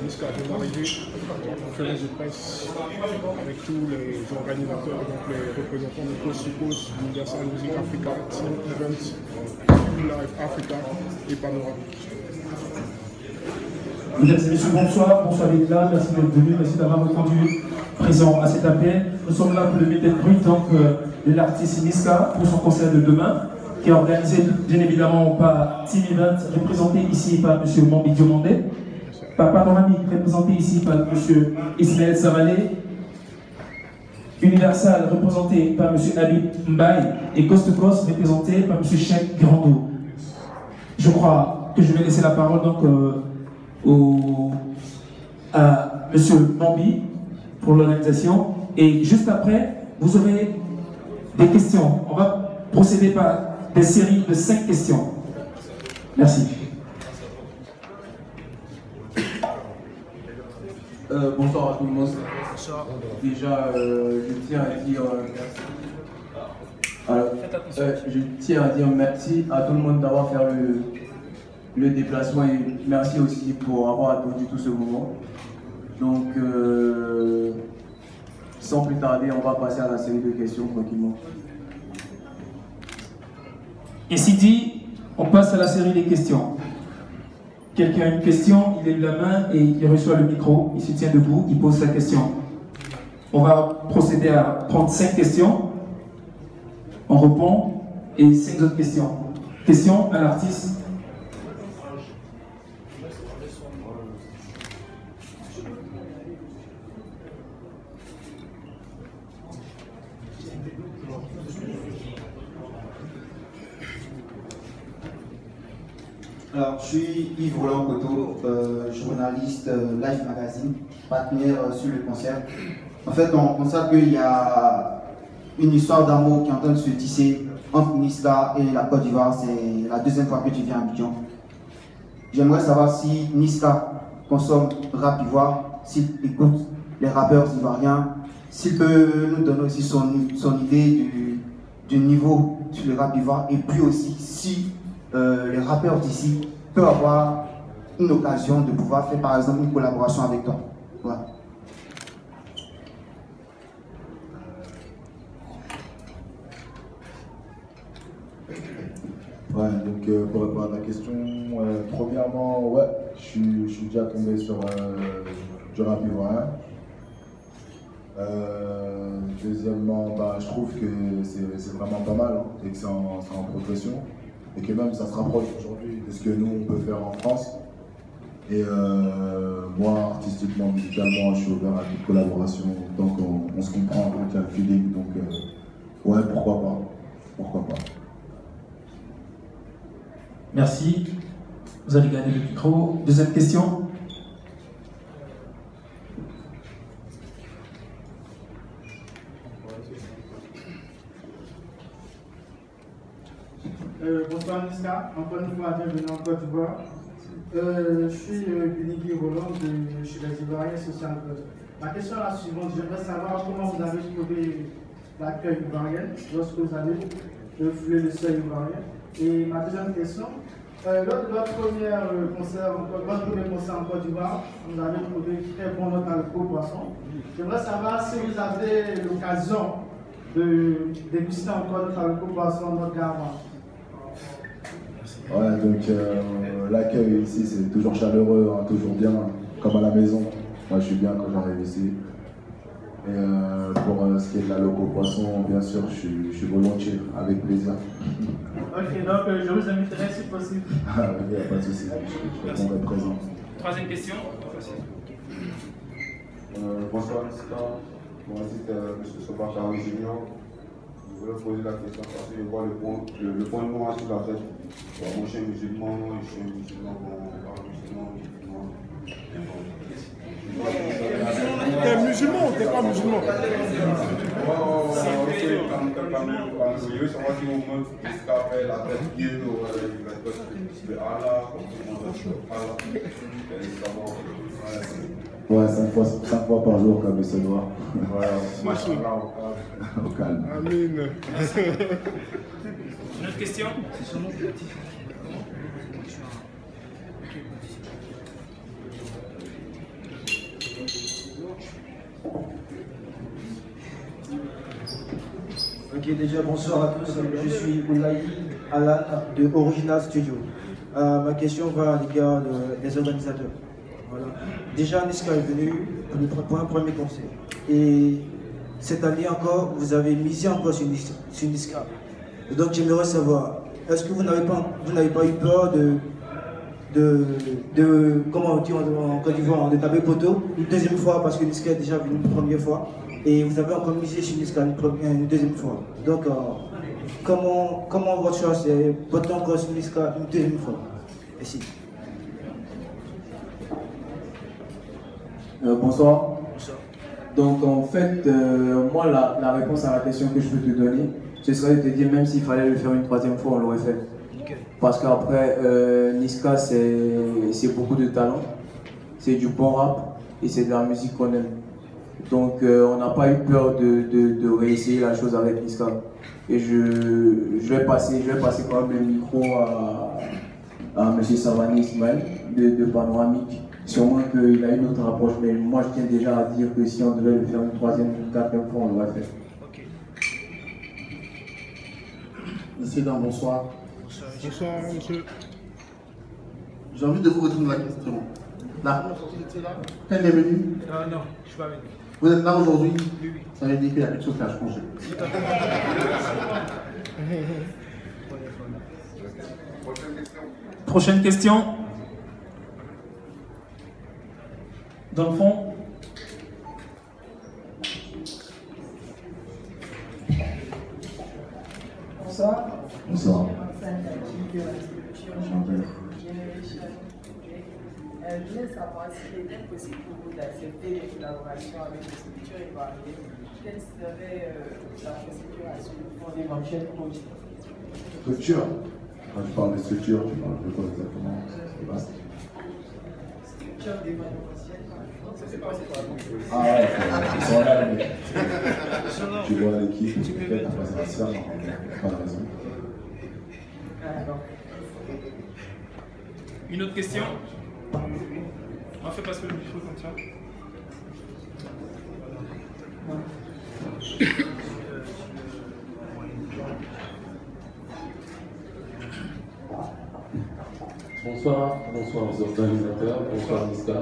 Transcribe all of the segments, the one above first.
Niska vient d'arriver, conférence de presse avec tous les organisateurs, donc les représentants de Cosicos, Universal Music Africa, Team Events, Live Africa et Panorama. Mesdames et messieurs, bonsoir, bonsoir d'être là, merci d'être venus, merci d'avoir répondu présent à cet appel. Nous sommes là pour le meet and greet donc, de l'artiste Niska pour son concert de demain, qui est organisé bien évidemment par Team Event, représenté ici par M. Mambi Diomandé, par Panoramique, représenté ici par M. Ismaël Savalé, Universal, représenté par M. Habib Mbaye, et Coast to Coast, représenté par M. Cheikh Grando. Je crois que je vais laisser la parole donc à M. Mambi pour l'organisation, et juste après, vous aurez des questions. On va procéder par des séries de 5 questions. Merci. Bonsoir à tout le monde. Déjà, je tiens à dire merci à tout le monde d'avoir fait le déplacement et merci aussi pour avoir attendu tout ce moment. Donc, sans plus tarder, on va passer à la série de questions tranquillement. Ainsi dit, on passe à la série des questions. Quelqu'un a une question, il lève la main et il reçoit le micro, il se tient debout, il pose sa question. On va procéder à prendre 5 questions, on répond, et 5 autres questions. Question à l'artiste. Alors, je suis Yves Roland Coteau, journaliste Live Magazine, partenaire sur le concert. En fait, on constate qu'il y a une histoire d'amour qui est en train de se tisser entre Niska et la Côte d'Ivoire. C'est la deuxième fois que tu viens à Abidjan. J'aimerais savoir si Niska consomme rap ivoire, s'il écoute les rappeurs ivoiriens, s'il peut nous donner aussi son idée du niveau sur le rap ivoire, et puis aussi si les rappeurs d'ici peuvent avoir une occasion de pouvoir faire par exemple une collaboration avec toi. Voilà. Ouais, donc pour répondre à ta question, premièrement, ouais, je suis déjà tombé sur du rap ivoirien. Deuxièmement, bah, je trouve que c'est vraiment pas mal, hein, et que c'est en progression. Et que même ça se rapproche aujourd'hui de ce que nous on peut faire en France. Et moi, artistiquement, musicalement, je suis ouvert à toute collaboration, donc on se comprend, donc il y a le feeling, donc ouais, pourquoi pas, pourquoi pas. Merci. Vous allez gagner le micro. Deuxième question. Bonsoir Niska, encore une fois bienvenue en Côte d'Ivoire. Je suis Billy Roland de chez les Ivoiriens Social Club. Ma question est la suivante, j'aimerais savoir comment vous avez trouvé l'accueil ivoirien lorsque vous avez foulé le seuil ivoirien. Et ma deuxième question, lors de votre premier concert en Côte d'Ivoire, vous avez trouvé très bon notre alcool poisson. J'aimerais savoir si vous avez l'occasion de déguster encore notre alcool poisson, notre garant. Ouais, donc l'accueil ici c'est toujours chaleureux, hein, toujours bien, comme à la maison. Moi je suis bien quand j'arrive ici. Et pour ce qui est de la loco poisson, bien sûr, je suis volontiers, avec plaisir. Ok, donc je vous inviterai si possible. Ah, il n'y a pas de souci, je répondrai présent. Troisième question. Bonsoir, Niska. Moi, c'est M. Soba Carré Junior. Je voulais poser la question parce que je vois le point noir sur la tête. Moi, je suis musulman, T'es musulman ou t'es pas musulman? Ouais, 5 fois par jour comme ce noir. Voilà, au calme. Amen. Une autre question? Ok, déjà bonsoir à tous. Je suis Oulaï Alan de Original Studio. Ma question va à l'égard des organisateurs. Voilà. Déjà, Niska est venu pour un premier concert. Et cette année encore, vous avez misé encore sur Niska. Et donc j'aimerais savoir, est-ce que vous n'avez pas eu peur comment on dit en Côte d'Ivoire, de taper poteau une deuxième fois parce que Niska est déjà venu une première fois et vous avez encore misé sur Niska une deuxième fois. Donc comment votre choix c'est voter encore sur Niska une deuxième fois? Merci. Bonsoir. Donc en fait, moi la réponse à la question que je peux te donner, ce serait de te dire même s'il fallait le faire une troisième fois, on l'aurait fait. Parce qu'après, Niska c'est beaucoup de talent, c'est du bon rap et c'est de la musique qu'on aime. Donc on n'a pas eu peur de réessayer la chose avec Niska. Et je vais passer quand même le micro à M. Savani Ismaël de Panoramique. Sûrement qu'il a une autre approche, mais moi je tiens déjà à dire que si on devait le faire une troisième ou une quatrième fois, on l'aurait fait. Ok. Monsieur Dan, bonsoir. Bonsoir, monsieur. J'ai envie de vous retourner la question. Là, quand il est venu, Non, je suis pas venu. vous êtes là aujourd'hui, Oui. ça veut dire qu'il y a quelque chose qui a changé. Prochaine question. Dans le fond. Bonsoir. Bonsoir. Je voulais savoir s'il était possible pour vous d'accepter les collaborations avec les structures épargnées. Quelle serait la procédure à suivre pour l'éventuel projet? Structure. Quand tu parles de structure, tu parles de quoi exactement? C'est vaste. Structure d'événementiel. Ah ouais, ils sont là, les mecs. Tu vois l'équipe, tu fais ta présentation, pas de raison. Une autre question? On fait passer le micro comme ça. Bonsoir aux organisateurs, bonsoir Niska.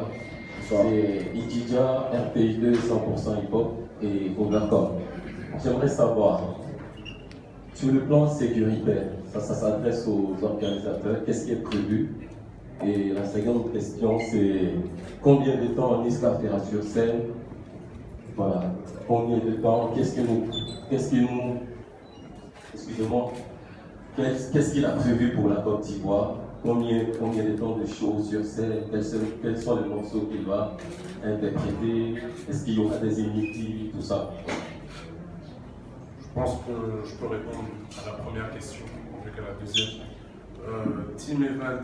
C'est Idija, RTI2, 100% hip-hop et Vodacom. J'aimerais savoir, sur le plan sécuritaire, ça s'adresse aux organisateurs, qu'est-ce qui est prévu? Et la seconde question, c'est combien de temps Niska fera sur scène? Voilà, combien de temps? Qu'est-ce qu'il a prévu pour la Côte d'Ivoire? Combien de temps de show sur scène? Quels sont les morceaux qu'il va interpréter? Est-ce qu'il y aura des initiatives, tout ça? Je pense que je peux répondre à la première question, avec la deuxième. Team Event